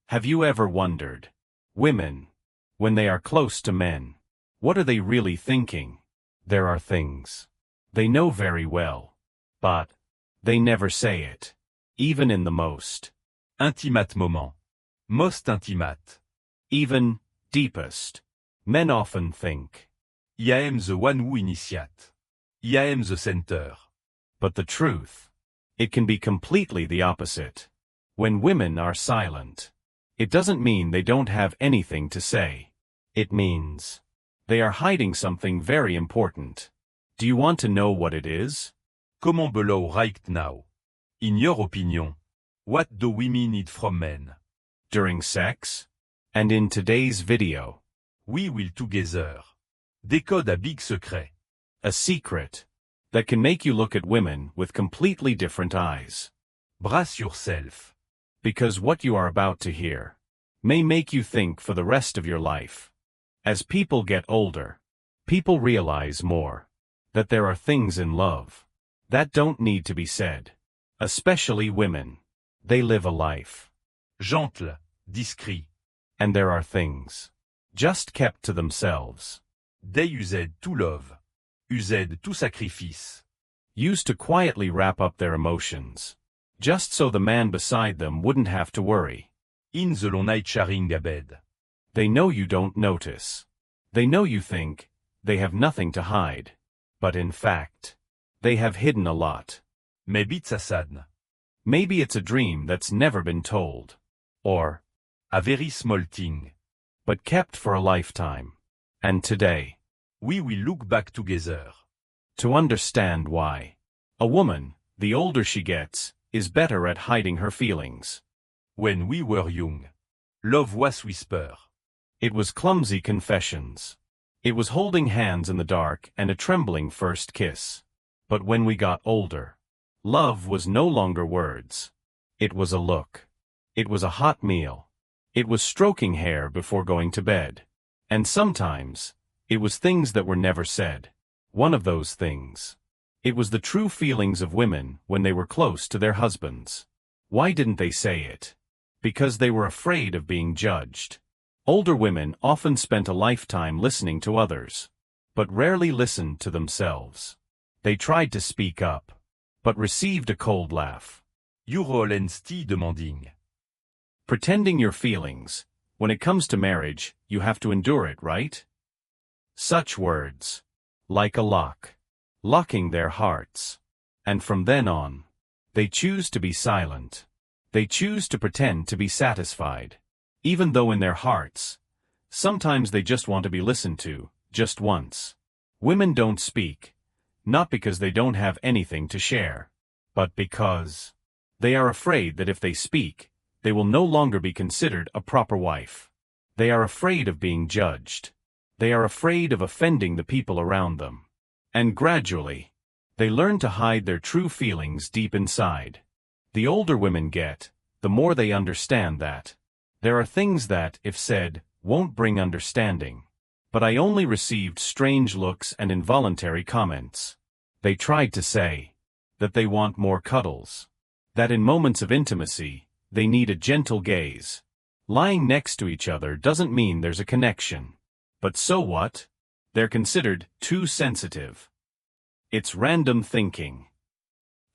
Have you ever wondered? Women, when they are close to men, what are they really thinking? There are things they know very well, but they never say it, even in the most Intimate moment. Most intimate. even deepest. Men often think, I am the one who initiate. I am the center. but the truth, it can be completely the opposite. When women are silent, it doesn't mean they don't have anything to say. It means they are hiding something very important. Do you want to know what it is? Comment below right now? In your opinion, what do women need from men? During sex? And in today's video, We will together décode a big secret. a secret that can make you look at women with completely different eyes. Brace yourself. Because what you are about to hear may make you think for the rest of your life. As people get older, people realize more that there are things in love that don't need to be said. Especially women. They live a life, Gentle, discret. and there are things just kept to themselves, They used to love. Used to sacrifice. used to quietly wrap up their emotions, just so the man beside them wouldn't have to worry. In the long night sharing a bed. They know you don't notice. They know you think they have nothing to hide. But in fact, they have hidden a lot. Maybe it's a sad. Maybe it's a dream that's never been told. Or, A very small thing. but kept for a lifetime. And today, We will look back together. to understand why a woman, the older she gets, is better at hiding her feelings. When we were young, love was whisper. It was clumsy confessions. It was holding hands in the dark and a trembling first kiss. But when we got older, love was no longer words. It was a look. It was a hot meal. It was stroking hair before going to bed. And sometimes, it was things that were never said. One of those things. It was the true feelings of women when they were close to their husbands. Why didn't they say it? Because they were afraid of being judged. Older women often spent a lifetime listening to others, but rarely listened to themselves. They tried to speak up, but received a cold laugh. Your honesty demanding. Pretending your feelings, when it comes to marriage, you have to endure it, right? Such words. Like a lock. Locking their hearts. And from then on, they choose to be silent. They choose to pretend to be satisfied. Even though in their hearts, sometimes they just want to be listened to, just once. Women don't speak, not because they don't have anything to share, but because they are afraid that if they speak, they will no longer be considered a proper wife. They are afraid of being judged. They are afraid of offending the people around them. And gradually, they learn to hide their true feelings deep inside. The older women get, the more they understand that there are things that, if said, won't bring understanding. But I only received strange looks and involuntary comments. They tried to say that they want more cuddles. That in moments of intimacy, they need a gentle gaze. Lying next to each other doesn't mean there's a connection. But so what? They're considered too sensitive. It's random thinking.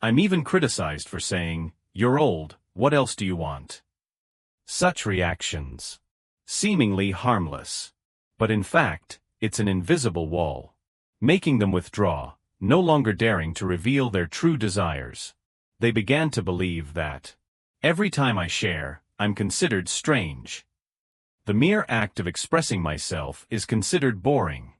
I'm even criticized for saying, "You're old, what else do you want?" Such reactions. Seemingly harmless. But in fact, it's an invisible wall. Making them withdraw, no longer daring to reveal their true desires. They began to believe that every time I share, I'm considered strange. The mere act of expressing myself is considered boring.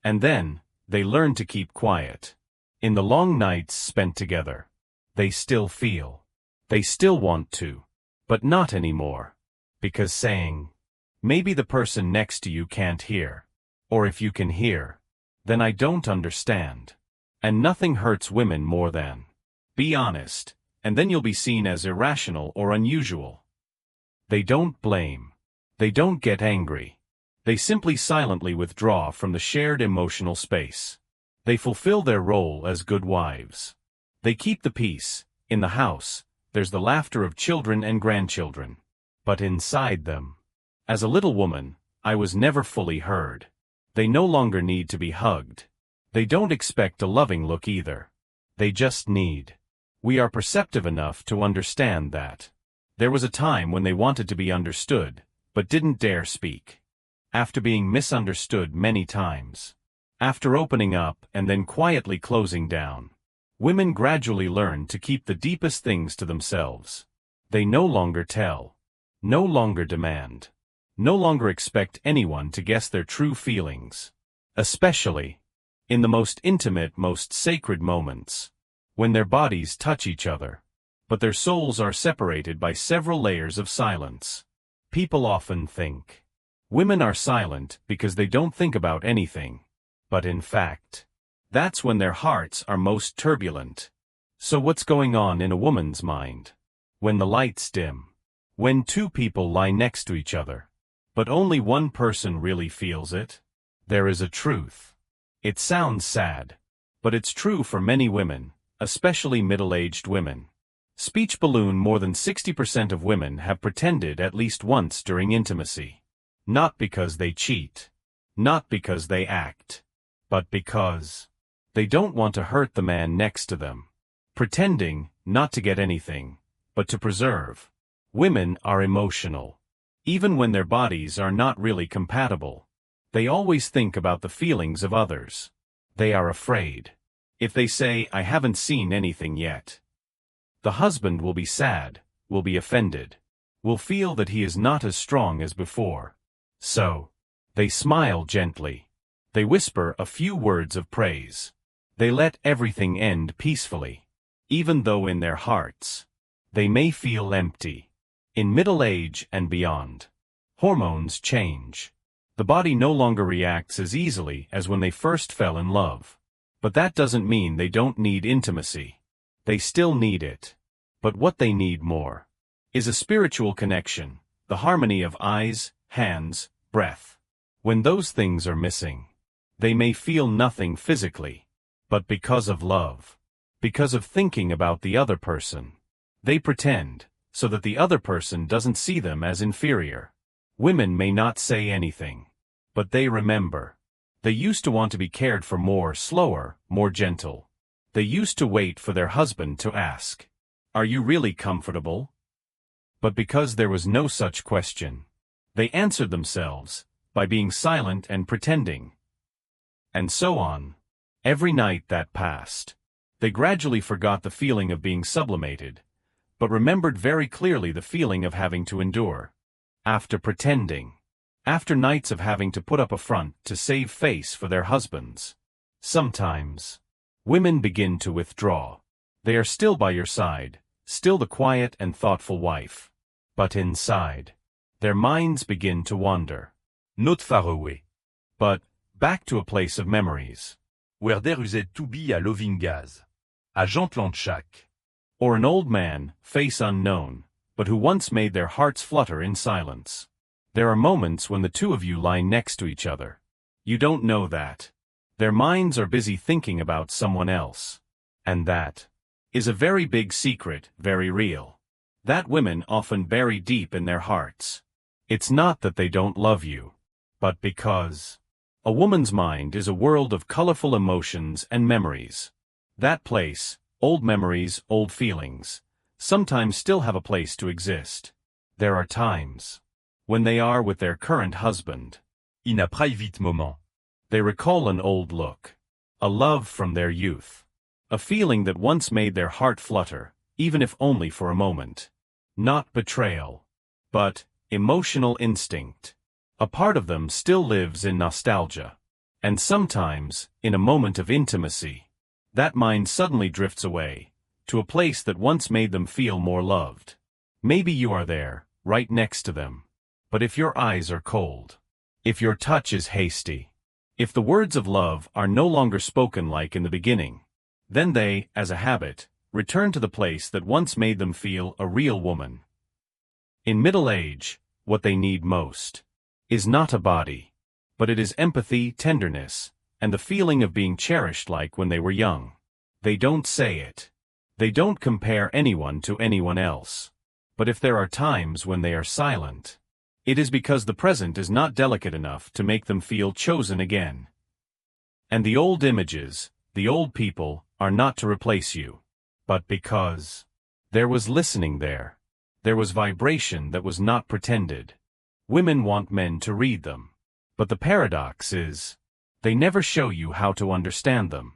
And then, they learn to keep quiet. In the long nights spent together, they still feel. They still want to. But not anymore. Because saying, maybe the person next to you can't hear. Or if you can hear, then I don't understand. And nothing hurts women more than, be honest, and then you'll be seen as irrational or unusual. They don't blame. They don't get angry. They simply silently withdraw from the shared emotional space. They fulfill their role as good wives. They keep the peace. In the house, there's the laughter of children and grandchildren. but inside them. As a little woman, I was never fully heard. They no longer need to be hugged. They don't expect a loving look either. They just need. We are perceptive enough to understand that. There was a time when they wanted to be understood, but didn't dare speak. After being misunderstood many times. After opening up and then quietly closing down. Women gradually learn to keep the deepest things to themselves. They no longer tell. No longer demand. No longer expect anyone to guess their true feelings. Especially in the most intimate, most sacred moments. When their bodies touch each other. But their souls are separated by several layers of silence. People often think women are silent because they don't think about anything. But in fact, that's when their hearts are most turbulent. So what's going on in a woman's mind? When the lights dim. When two people lie next to each other. But only one person really feels it. There is a truth. It sounds sad. But it's true for many women, especially middle-aged women. Speech balloon: more than 60% of women have pretended at least once during intimacy. Not because they cheat. Not because they act. But because they don't want to hurt the man next to them. Pretending, not to get anything, but to preserve. Women are emotional. Even when their bodies are not really compatible. They always think about the feelings of others. They are afraid. If they say, "I haven't seen anything yet," the husband will be sad, will be offended, will feel that he is not as strong as before. So, they smile gently. They whisper a few words of praise. They let everything end peacefully. Even though in their hearts, they may feel empty. In middle age and beyond, hormones change. The body no longer reacts as easily as when they first fell in love. But that doesn't mean they don't need intimacy. They still need it. But what they need more is a spiritual connection, the harmony of eyes, hands, breath. When those things are missing, they may feel nothing physically. But because of love, because of thinking about the other person, they pretend, so that the other person doesn't see them as inferior. Women may not say anything, but they remember. They used to want to be cared for more, slower, more gentle. They used to wait for their husband to ask, "Are you really comfortable?" But because there was no such question, they answered themselves by being silent and pretending. And so on. Every night that passed, they gradually forgot the feeling of being sublimated, but remembered very clearly the feeling of having to endure. After pretending. After nights of having to put up a front to save face for their husbands. Sometimes, women begin to withdraw. They are still by your side, still the quiet and thoughtful wife. But inside, their minds begin to wander. Not far away. But, back to a place of memories. Where there used to be a loving gaz. A gentle shack. Or an old man, face unknown, but who once made their hearts flutter in silence. There are moments when the two of you lie next to each other. You don't know that. Their minds are busy thinking about someone else. And that is a very big secret, very real. That women often bury deep in their hearts. It's not that they don't love you, but because a woman's mind is a world of colorful emotions and memories. That place, old memories, old feelings, sometimes still have a place to exist. There are times when they are with their current husband. In a private moment. They recall an old look. A love from their youth. A feeling that once made their heart flutter, even if only for a moment. Not betrayal, but emotional instinct. A part of them still lives in nostalgia. And sometimes, in a moment of intimacy, that mind suddenly drifts away, to a place that once made them feel more loved. Maybe you are there, right next to them. But if your eyes are cold, if your touch is hasty, if the words of love are no longer spoken like in the beginning, then they, as a habit, return to the place that once made them feel a real woman. In middle age, what they need most is not a body, but it is empathy, tenderness, and the feeling of being cherished like when they were young. They don't say it. They don't compare anyone to anyone else. But if there are times when they are silent, it is because the present is not delicate enough to make them feel chosen again. And the old images, the old people, are not to replace you, but because there was listening there. There was vibration that was not pretended. Women want men to read them. But the paradox is, they never show you how to understand them.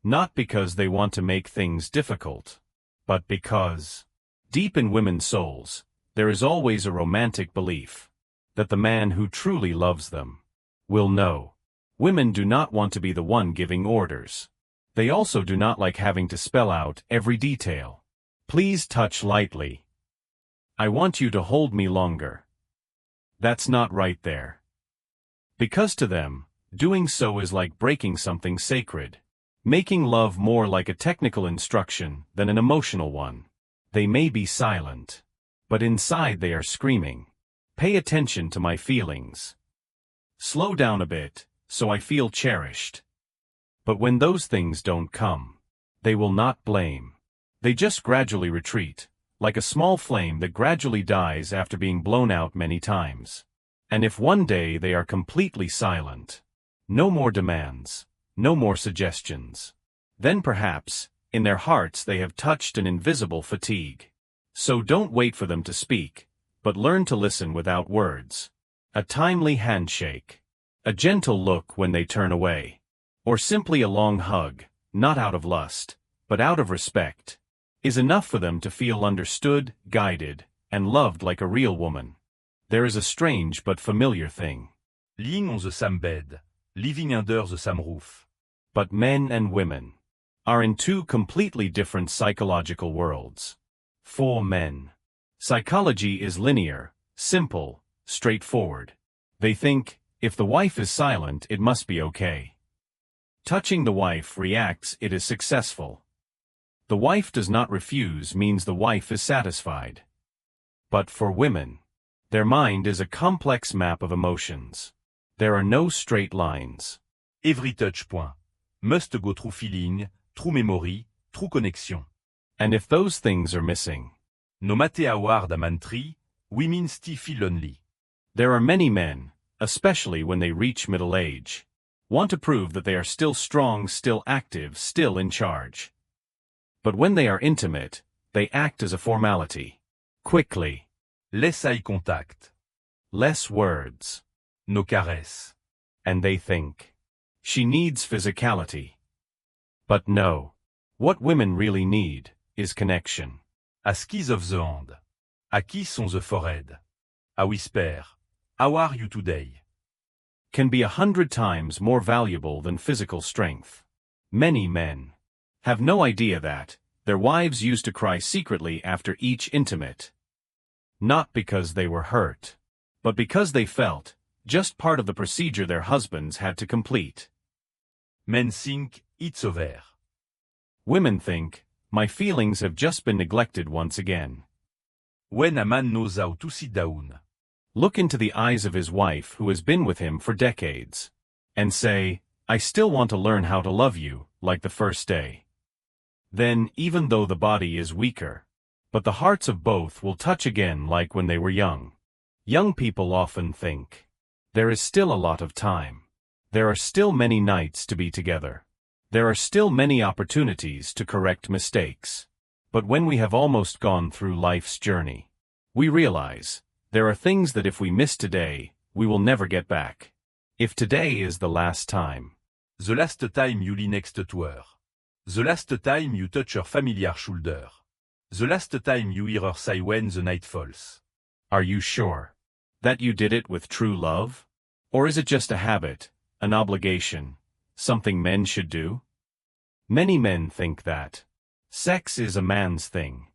Not because they want to make things difficult, but because, deep in women's souls, there is always a romantic belief that the man who truly loves them will know. Women do not want to be the one giving orders. They also do not like having to spell out every detail. Please touch lightly. I want you to hold me longer. That's not right there. Because to them, doing so is like breaking something sacred, making love more like a technical instruction than an emotional one. They may be silent, but inside they are screaming, "Pay attention to my feelings. Slow down a bit, so I feel cherished." But when those things don't come, they will not blame. They just gradually retreat, like a small flame that gradually dies after being blown out many times. And if one day they are completely silent, no more demands, no more suggestions, then perhaps, in their hearts they have touched an invisible fatigue. So don't wait for them to speak, but learn to listen without words. A timely handshake, a gentle look when they turn away, or simply a long hug, not out of lust, but out of respect, is enough for them to feel understood, guided, and loved like a real woman. There is a strange but familiar thing. Lying on the same bed, living under the same roof. But men and women are in two completely different psychological worlds. For men, psychology is linear, simple, straightforward. They think, if the wife is silent, it must be okay. Touching the wife reacts, it is successful. The wife does not refuse means the wife is satisfied. But for women, their mind is a complex map of emotions. There are no straight lines. Every touch point must go through feeling, through memory, through connection. And if those things are missing, no matter how hard a man try, women still feel lonely. There are many men, especially when they reach middle age, want to prove that they are still strong, still active, still in charge. But when they are intimate, they act as a formality. Quickly. Less eye contact. Less words. No caress. And they think, she needs physicality. But no. What women really need is connection. A squeeze of the hand. A kiss on the forehead. A whisper. How are you today? Can be 100 times more valuable than physical strength. Many men have no idea that their wives used to cry secretly after each intimate. Not because they were hurt, but because they felt just part of the procedure their husbands had to complete. Men think it's over. Women think, my feelings have just been neglected once again. When a man knows how to sit down, look into the eyes of his wife who has been with him for decades, and say, I still want to learn how to love you, like the first day. Then, even though the body is weaker, but the hearts of both will touch again like when they were young. Young people often think, there is still a lot of time. There are still many nights to be together. There are still many opportunities to correct mistakes. But when we have almost gone through life's journey, we realize, there are things that if we miss today, we will never get back. If today is the last time. The last time you lie next to her. The last time you touch her familiar shoulder. The last time you hear her sigh when the night falls. Are you sure that you did it with true love? Or is it just a habit, an obligation, something men should do? Many men think that sex is a man's thing.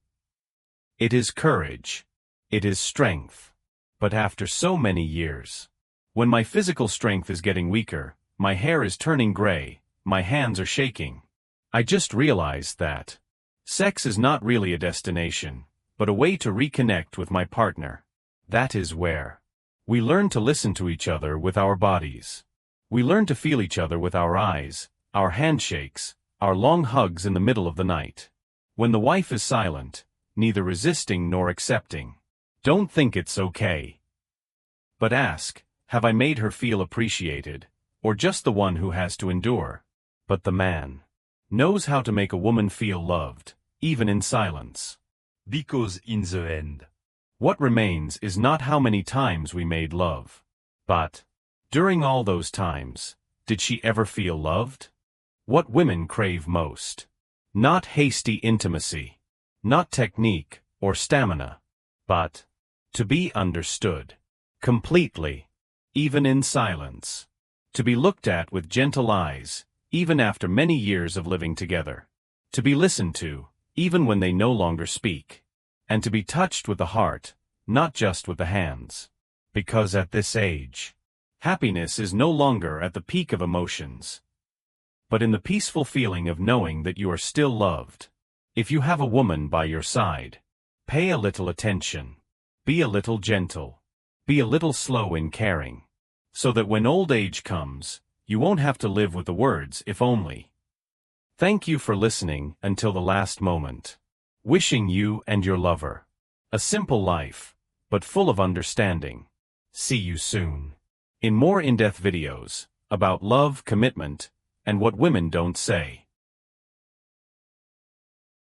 It is courage. It is strength. But after so many years, when my physical strength is getting weaker, my hair is turning gray, my hands are shaking, I just realized that sex is not really a destination, but a way to reconnect with my partner. That is where we learn to listen to each other with our bodies. We learn to feel each other with our eyes, our handshakes, our long hugs in the middle of the night. When the wife is silent, neither resisting nor accepting. Don't think it's okay. But ask, have I made her feel appreciated, or just the one who has to endure? But the man knows how to make a woman feel loved, even in silence. Because in the end, what remains is not how many times we made love, but, during all those times, did she ever feel loved? What women crave most. Not hasty intimacy, not technique or stamina, but to be understood. Completely, even in silence. To be looked at with gentle eyes, even after many years of living together. To be listened to, even when they no longer speak. And to be touched with the heart, not just with the hands. Because at this age, happiness is no longer at the peak of emotions, but in the peaceful feeling of knowing that you are still loved. If you have a woman by your side, pay a little attention. Be a little gentle. Be a little slow in caring. So that when old age comes, you won't have to live with the words "if only." Thank you for listening until the last moment. Wishing you and your lover a simple life, but full of understanding. See you soon. In more in-depth videos about love, commitment, and what women don't say.